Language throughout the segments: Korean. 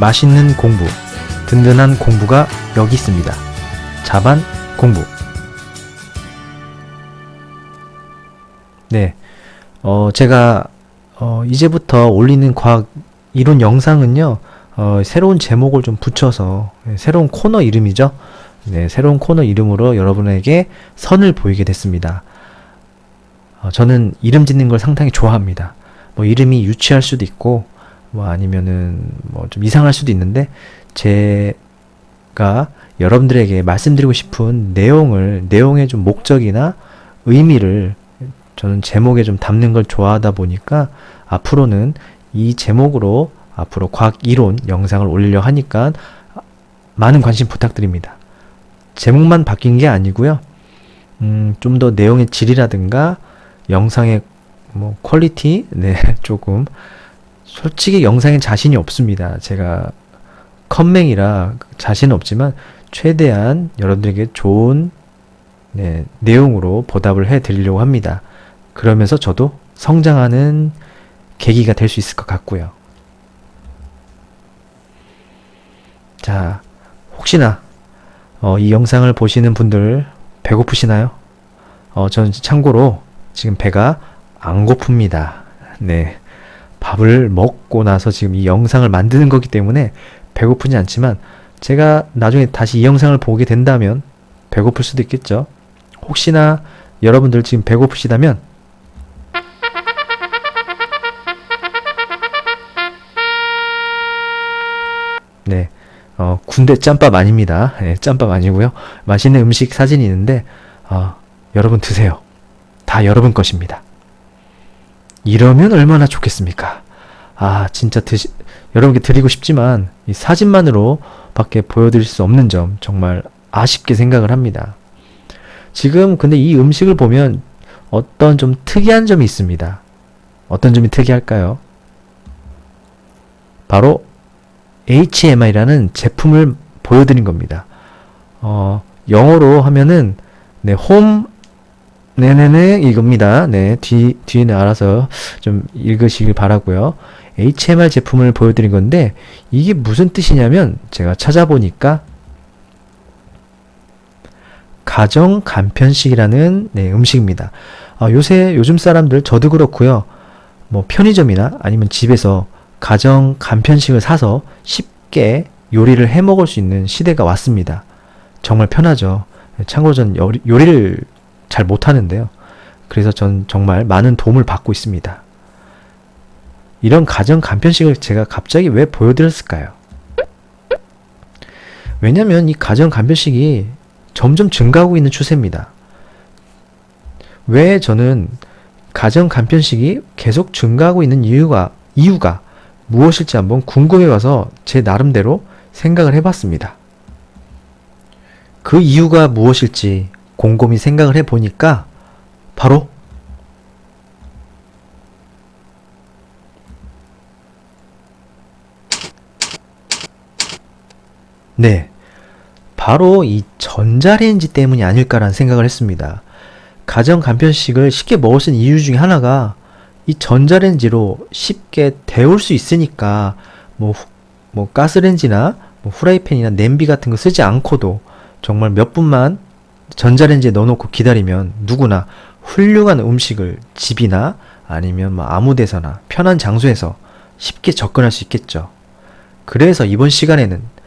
맛있는 공부, 든든한 공부가 여기 있습니다. 자반 공부. 네, 제가 이제부터 올리는 과학 이론 영상은요, 새로운 제목을 좀 붙여서 새로운 코너 이름이죠. 네, 새로운 코너 이름으로 여러분에게 선을 보이게 됐습니다. 저는 이름 짓는 걸 상당히 좋아합니다. 뭐 이름이 유치할 수도 있고 뭐 아니면은 뭐 좀 이상할 수도 있는데 제가 여러분들에게 말씀드리고 싶은 내용의 좀 목적이나 의미를 저는 제목에 좀 담는 걸 좋아하다 보니까 앞으로는 이 제목으로 앞으로 과학 이론 영상을 올리려 하니까 많은 관심 부탁드립니다. 제목만 바뀐 게 아니고요. 좀 더 내용의 질이라든가 영상의 뭐 퀄리티, 네, 조금 솔직히 영상에 자신이 없습니다. 제가 컴맹이라 자신은 없지만 최대한 여러분들에게 좋은 내용으로 보답을 해 드리려고 합니다. 그러면서 저도 성장하는 계기가 될 수 있을 것 같고요. 자, 혹시나 이 영상을 보시는 분들 배고프시나요? 저는 참고로 지금 배가 안 고픕니다. 네. 밥을 먹고 나서 지금 이 영상을 만드는 거기 때문에 배고프지 않지만 제가 나중에 다시 이 영상을 보게 된다면 배고플 수도 있겠죠. 혹시나 여러분들 지금 배고프시다면 네, 군대 짬밥 아닙니다. 네, 짬밥 아니고요. 맛있는 음식 사진이 있는데 여러분 드세요. 다 여러분 것입니다. 이러면 얼마나 좋겠습니까? 진짜 여러분께 드리고 싶지만 이 사진만으로 밖에 보여드릴 수 없는 점 정말 아쉽게 생각을 합니다. 지금 근데 이 음식을 보면 어떤 좀 특이한 점이 있습니다. 어떤 점이 특이할까요? 바로 HMI라는 제품을 보여드린 겁니다. 영어로 하면은 홈 네네네 이겁니다. 네, 뒤에는 알아서 좀 읽으시길 바라고요. HMR 제품을 보여드린 건데 이게 무슨 뜻이냐면 제가 찾아보니까 가정 간편식이라는 음식입니다. 요즘 사람들 저도 그렇고요. 뭐 편의점이나 아니면 집에서 가정 간편식을 사서 쉽게 요리를 해 먹을 수 있는 시대가 왔습니다. 정말 편하죠. 참고로 전 요리를 잘 못하는데요. 그래서 전 정말 많은 도움을 받고 있습니다. 이런 가정 간편식을 제가 갑자기 왜 보여드렸을까요? 왜냐면 이 가정 간편식이 점점 증가하고 있는 추세입니다. 왜 저는 가정 간편식이 계속 증가하고 있는 이유가 무엇일지 한번 궁금해 와서 제 나름대로 생각을 해봤습니다. 그 이유가 무엇일지 곰곰이 생각을 해보니까 바로 바로 이 전자레인지 때문이 아닐까라는 생각을 했습니다. 가정 간편식을 쉽게 먹을 수 있는 이유 중에 하나가 이 전자레인지로 쉽게 데울 수 있으니까 뭐 가스레인지나 뭐 후라이팬이나 냄비 같은 거 쓰지 않고도 정말 몇 분만 전자레인지에 넣어놓고 기다리면 누구나 훌륭한 음식을 집이나 아니면 뭐 아무 데서나 편한 장소에서 쉽게 접근할 수 있겠죠. 그래서 이번 시간에는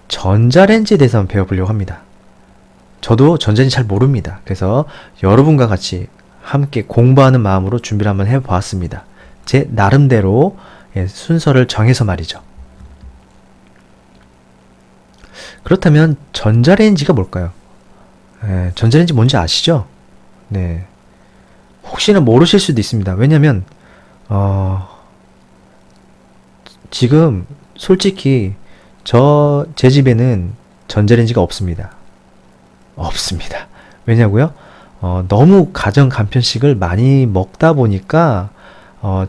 전자레인지에 대해서 한번 배워보려고 합니다. 저도 전자레인지 잘 모릅니다. 그래서 여러분과 같이 함께 공부하는 마음으로 준비를 한번 해보았습니다. 제 나름대로 순서를 정해서 말이죠. 그렇다면 전자레인지가 뭘까요? 전자레인지 뭔지 아시죠? 네. 혹시나 모르실 수도 있습니다. 왜냐면 지금 솔직히 제 집에는 전자레인지가 없습니다. 왜냐고요? 너무 가정 간편식을 많이 먹다 보니까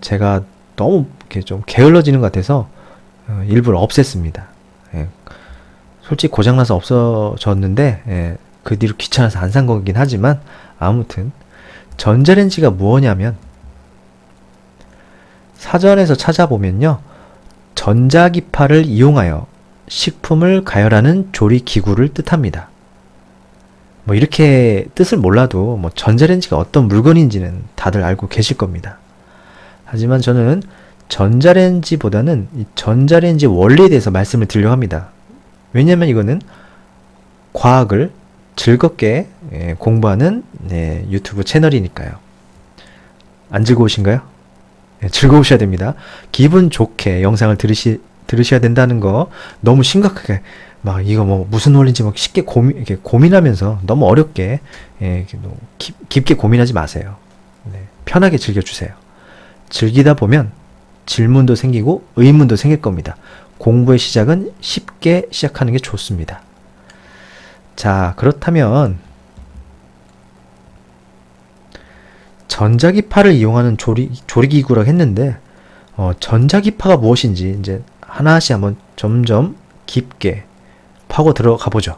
제가 너무 이렇게 좀 게을러지는 것 같아서 일부러 없앴습니다. 솔직히 고장나서 없어졌는데 그 뒤로 귀찮아서 안 산 거긴 하지만 아무튼 전자레인지가 무엇냐면 사전에서 찾아보면요, 전자기파를 이용하여 식품을 가열하는 조리기구를 뜻합니다. 뭐 이렇게 뜻을 몰라도 뭐 전자레인지가 어떤 물건인지는 다들 알고 계실 겁니다. 하지만 저는 전자레인지보다는 이 전자레인지 원리에 대해서 말씀을 드리려고 합니다. 왜냐하면 이거는 과학을 즐겁게 공부하는 유튜브 채널이니까요. 안 즐거우신가요? 즐거우셔야 됩니다. 기분 좋게 영상을 들으셔야 된다는 거 너무 심각하게 막 이거 뭐 무슨 원리인지 막 쉽게 이렇게 고민하면서 너무 어렵게 이렇게 너무 깊게 고민하지 마세요. 편하게 즐겨주세요. 즐기다 보면 질문도 생기고 의문도 생길 겁니다. 공부의 시작은 쉽게 시작하는 게 좋습니다. 자, 그렇다면 전자기파를 이용하는 조리기구라고 했는데 전자기파가 무엇인지 이제 하나씩 한번 점점 깊게 파고 들어가 보죠.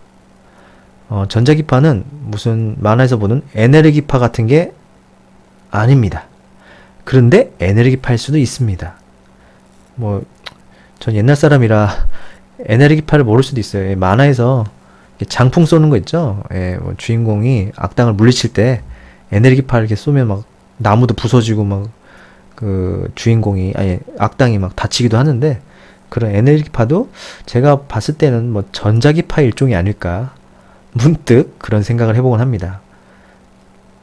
전자기파는 무슨 만화에서 보는 에네르기파 같은 게 아닙니다. 그런데 에네르기파일 수도 있습니다. 전 옛날 사람이라 에네르기파를 모를 수도 있어요. 만화에서 장풍 쏘는 거 있죠? 주인공이 악당을 물리칠 때 에네르기파를 이렇게 쏘면 막 나무도 부서지고 막 그 주인공이 악당이 막 다치기도 하는데 그런 에네르기파도 제가 봤을 때는 뭐 전자기파 일종이 아닐까 문득 그런 생각을 해보곤 합니다.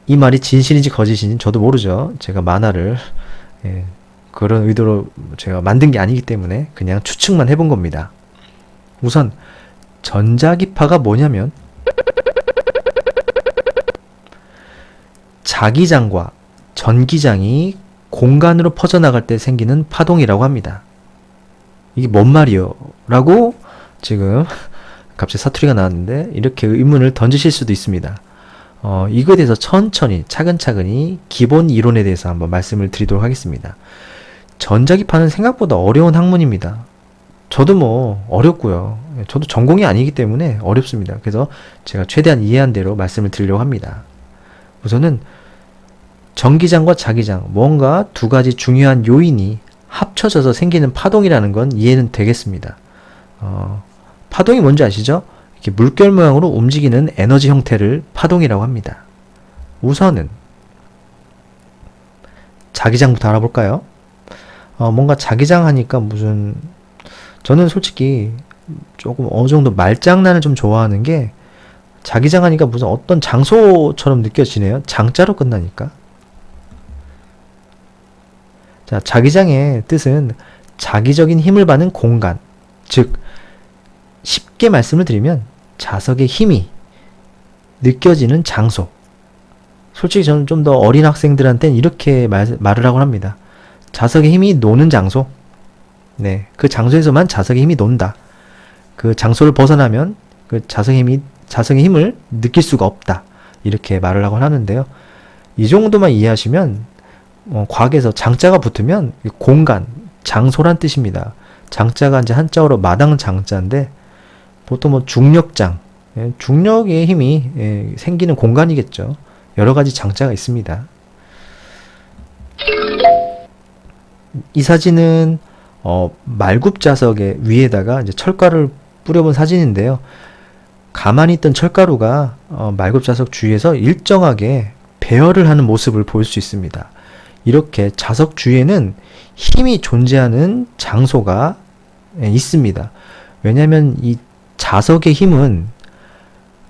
이 말이 진실인지 거짓인지 저도 모르죠. 제가 만화를 그런 의도로 제가 만든 게 아니기 때문에 그냥 추측만 해본 겁니다. 우선 전자기파가 뭐냐면 자기장과 전기장이 공간으로 퍼져나갈 때 생기는 파동이라고 합니다. 이게 뭔 말이요? 라고 지금 갑자기 사투리가 나왔는데 이렇게 의문을 던지실 수도 있습니다. 이거에 대해서 천천히 차근차근히 기본 이론에 대해서 한번 말씀을 드리도록 하겠습니다. 전자기파는 생각보다 어려운 학문입니다. 저도 뭐 어렵고요. 저도 전공이 아니기 때문에 어렵습니다. 그래서 제가 최대한 이해한 대로 말씀을 드리려고 합니다. 우선은 전기장과 자기장, 뭔가 두 가지 중요한 요인이 합쳐져서 생기는 파동이라는 건 이해는 되겠습니다. 파동이 뭔지 아시죠? 이렇게 물결 모양으로 움직이는 에너지 형태를 파동이라고 합니다. 우선은 자기장부터 알아볼까요? 뭔가 자기장 하니까 저는 솔직히 조금 어느 정도 말장난을 좀 좋아하는 게 자기장 하니까 무슨 어떤 장소처럼 느껴지네요. 장자로 끝나니까. 자, 자기장의 뜻은 자기적인 힘을 받는 공간, 즉 쉽게 말씀을 드리면 자석의 힘이 느껴지는 장소. 솔직히 저는 좀 더 어린 학생들한테는 이렇게 말을 하곤 합니다. 자석의 힘이 노는 장소. 네, 그 장소에서만 자석의 힘이 논다. 그 장소를 벗어나면 그 자석의 힘을 느낄 수가 없다. 이렇게 말을 하곤 하는데요. 이 정도만 이해하시면 과학에서 장자가 붙으면 공간, 장소란 뜻입니다. 장자가 이제 한자어로 마당 장자인데 보통 뭐 중력장, 중력의 힘이 생기는 공간이겠죠. 여러 가지 장자가 있습니다. 이 사진은 말굽 자석의 위에다가 이제 철가루를 뿌려본 사진인데요. 가만히 있던 철가루가 말굽 자석 주위에서 일정하게 배열을 하는 모습을 볼 수 있습니다. 이렇게 자석 주위에는 힘이 존재하는 장소가 있습니다. 왜냐하면 이 자석의 힘은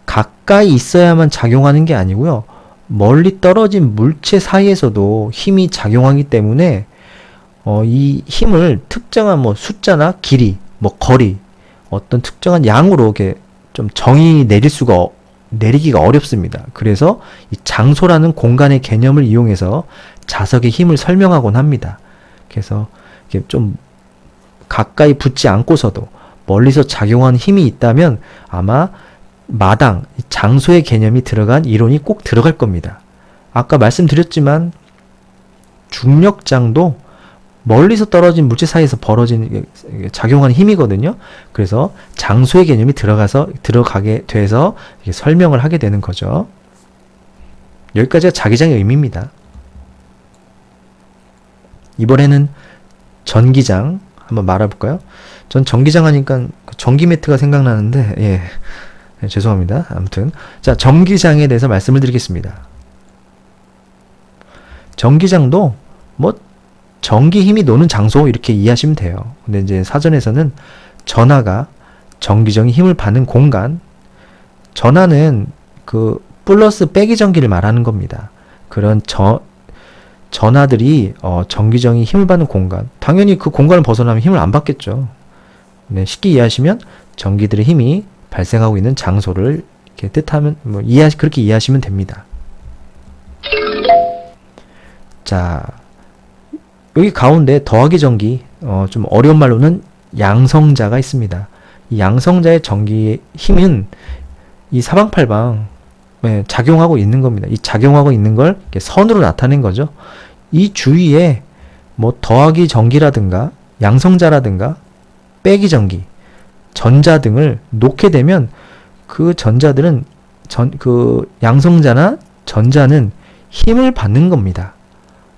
가까이 있어야만 작용하는 게 아니고요. 멀리 떨어진 물체 사이에서도 힘이 작용하기 때문에 이 힘을 특정한 뭐 숫자나 길이, 뭐 거리, 어떤 특정한 양으로 이렇게 좀 정의 내리기가 어렵습니다. 그래서 이 장소라는 공간의 개념을 이용해서 자석의 힘을 설명하곤 합니다. 그래서 이게 좀 가까이 붙지 않고서도 멀리서 작용하는 힘이 있다면 아마 마당, 장소의 개념이 들어간 이론이 꼭 들어갈 겁니다. 아까 말씀드렸지만 중력장도 멀리서 떨어진 물체 사이에서 작용하는 힘이거든요. 그래서 장소의 개념이 들어가게 돼서 설명을 하게 되는 거죠. 여기까지가 자기장의 의미입니다. 이번에는 전기장 한번 말해볼까요? 전 전기장 하니까 그 전기 매트가 생각나는데, 예. 네, 죄송합니다. 아무튼. 자, 전기장에 대해서 말씀을 드리겠습니다. 전기장도 뭐 전기 힘이 노는 장소 이렇게 이해하시면 돼요. 근데 이제 사전에서는 전하가 전기적인 힘을 받는 공간, 전하는 그 플러스 빼기 전기를 말하는 겁니다. 그런 전하들이 전기적인 힘을 받는 공간, 당연히 그 공간을 벗어나면 힘을 안 받겠죠. 네, 쉽게 이해하시면 전기들의 힘이 발생하고 있는 장소를 이렇게 뜻하면 그렇게 이해하시면 됩니다. 자, 여기 가운데 더하기 전기, 좀 어려운 말로는 양성자가 있습니다. 이 양성자의 전기 힘은 이 사방팔방 작용하고 있는 겁니다. 이 작용하고 있는 걸 이렇게 선으로 나타낸 거죠. 이 주위에 뭐 더하기 전기라든가 양성자라든가 빼기 전기, 전자 등을 놓게 되면 그 전자들은 그 양성자나 전자는 힘을 받는 겁니다.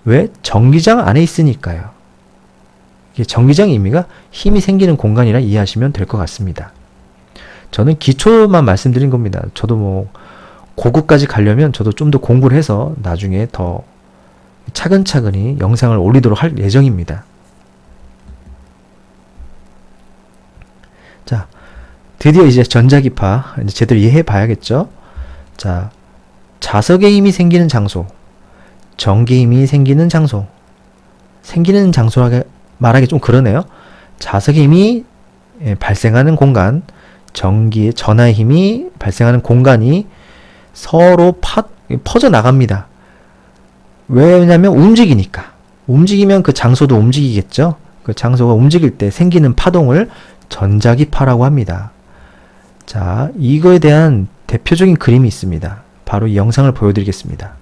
왜? 전기장 안에 있으니까요. 이게 전기장의 의미가 힘이 생기는 공간이라 이해하시면 될 것 같습니다. 저는 기초만 말씀드린 겁니다. 저도 뭐 고급까지 가려면 저도 좀 더 공부를 해서 나중에 더 차근차근히 영상을 올리도록 할 예정입니다. 자, 드디어 이제 전자기파 이제 제대로 이해해 봐야겠죠? 자, 자석의 힘이 생기는 장소, 전기 힘이 생기는 장소, 생기는 장소라고 말하기 좀 그러네요. 자석의 힘이 발생하는 공간, 전하의 힘이 발생하는 공간이 서로 퍼져 나갑니다. 왜냐면 움직이니까. 움직이면 그 장소도 움직이겠죠. 그 장소가 움직일 때 생기는 파동을 전자기파라고 합니다. 자, 이거에 대한 대표적인 그림이 있습니다. 바로 이 영상을 보여드리겠습니다.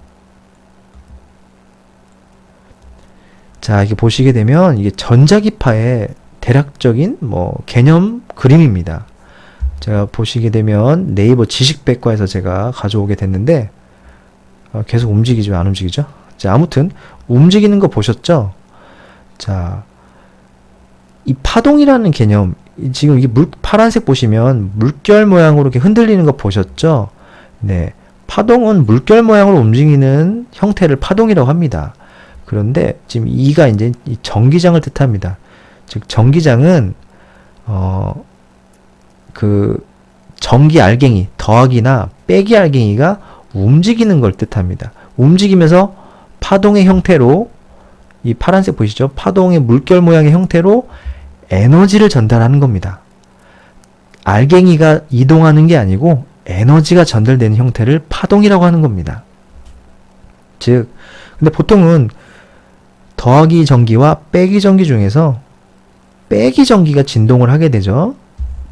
자, 이게 보시게 되면 이게 전자기파의 대략적인 개념 그림입니다. 제가 보시게 되면 네이버 지식백과에서 제가 가져오게 됐는데 계속 움직이죠, 안 움직이죠? 자, 아무튼 움직이는 거 보셨죠? 자, 이 파동이라는 개념, 지금 이게 파란색 보시면 물결 모양으로 이렇게 흔들리는 거 보셨죠? 네, 파동은 물결 모양으로 움직이는 형태를 파동이라고 합니다. 그런데 지금 이가 이제 이 전기장을 뜻합니다. 즉 전기장은 그 전기 알갱이 더하기나 빼기 알갱이가 움직이는 걸 뜻합니다. 움직이면서 파동의 형태로 이 파란색 보이시죠? 파동의 물결 모양의 형태로 에너지를 전달하는 겁니다. 알갱이가 이동하는 게 아니고 에너지가 전달되는 형태를 파동이라고 하는 겁니다. 즉, 근데 보통은 더하기 전기와 빼기 전기 중에서 빼기 전기가 진동을 하게 되죠.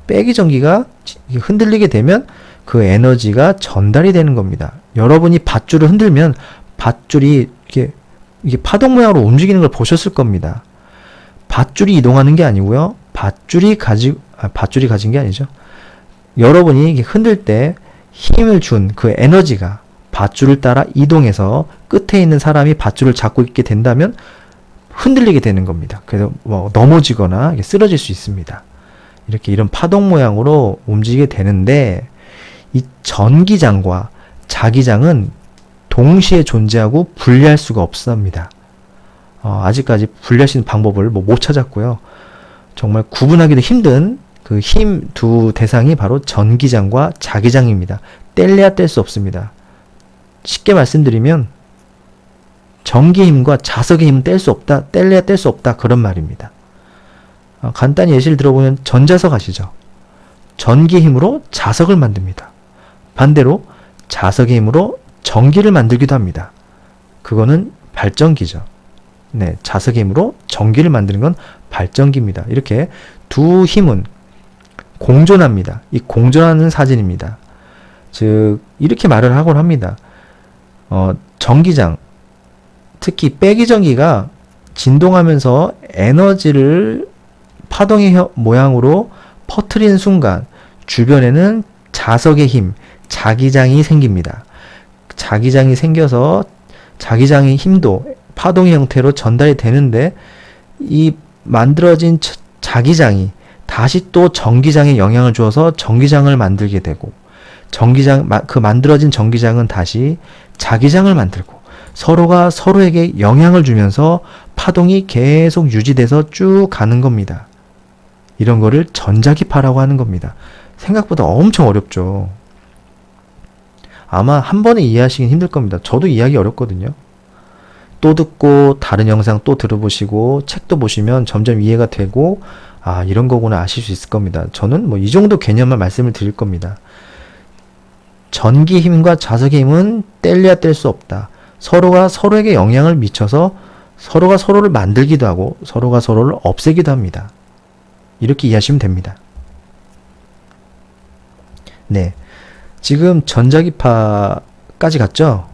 빼기 전기가 흔들리게 되면 그 에너지가 전달이 되는 겁니다. 여러분이 밧줄을 흔들면 밧줄이 이게 파동 모양으로 움직이는 걸 보셨을 겁니다. 밧줄이 이동하는 게 아니고요. 밧줄이 가진 게 아니죠. 여러분이 이렇게 흔들 때 힘을 준 그 에너지가 밧줄을 따라 이동해서 끝에 있는 사람이 밧줄을 잡고 있게 된다면 흔들리게 되는 겁니다. 그래서 넘어지거나 쓰러질 수 있습니다. 이렇게 이런 파동 모양으로 움직이게 되는데 이 전기장과 자기장은 동시에 존재하고 분리할 수가 없습니다. 아직까지 분리할 수 있는 방법을 못 찾았고요. 정말 구분하기도 힘든 그 힘 두 대상이 바로 전기장과 자기장입니다. 뗄래야 뗄 수 없습니다. 쉽게 말씀드리면 전기 힘과 자석의 힘은 뗄 수 없다, 뗄래야 뗄 수 없다 그런 말입니다. 간단히 예시를 들어보면 전자석 아시죠? 전기 힘으로 자석을 만듭니다. 반대로 자석의 힘으로 전기를 만들기도 합니다. 그거는 발전기죠. 네, 자석의 힘으로 전기를 만드는 건 발전기입니다. 이렇게 두 힘은 공존합니다. 이 공존하는 사진입니다. 즉 이렇게 말을 하곤 합니다. 전기장, 특히 빼기 전기가 진동하면서 에너지를 파동의 모양으로 퍼뜨리는 순간 주변에는 자석의 힘, 자기장이 생깁니다. 자기장이 생겨서 자기장의 힘도 파동의 형태로 전달이 되는데 이 만들어진 자기장이 다시 또 전기장에 영향을 주어서 전기장을 만들게 되고, 그 만들어진 전기장은 다시 자기장을 만들고, 서로가 서로에게 영향을 주면서 파동이 계속 유지돼서 쭉 가는 겁니다. 이런 거를 전자기파라고 하는 겁니다. 생각보다 엄청 어렵죠. 아마 한 번에 이해하시긴 힘들 겁니다. 저도 이해하기 어렵거든요. 또 듣고 다른 영상 또 들어보시고 책도 보시면 점점 이해가 되고, 아, 이런 거구나 아실 수 있을 겁니다. 저는 뭐 이 정도 개념만 말씀을 드릴 겁니다. 전기 힘과 자석의 힘은 뗄래야 뗄 수 없다. 서로가 서로에게 영향을 미쳐서 서로가 서로를 만들기도 하고 서로가 서로를 없애기도 합니다. 이렇게 이해하시면 됩니다. 네. 지금 전자기파까지 갔죠?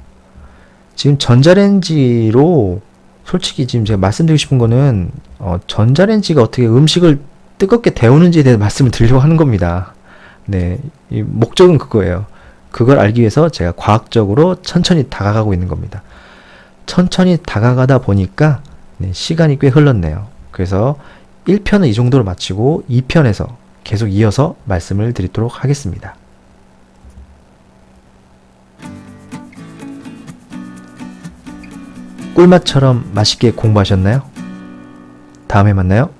지금 전자레인지로 솔직히 지금 제가 말씀드리고 싶은 거는 전자레인지가 어떻게 음식을 뜨겁게 데우는지에 대해서 말씀을 드리려고 하는 겁니다. 네. 이 목적은 그거예요. 그걸 알기 위해서 제가 과학적으로 천천히 다가가고 있는 겁니다. 천천히 다가가다 보니까 시간이 꽤 흘렀네요. 그래서 1편은 이 정도로 마치고 2편에서 계속 이어서 말씀을 드리도록 하겠습니다. 꿀맛처럼 맛있게 공부하셨나요? 다음에 만나요.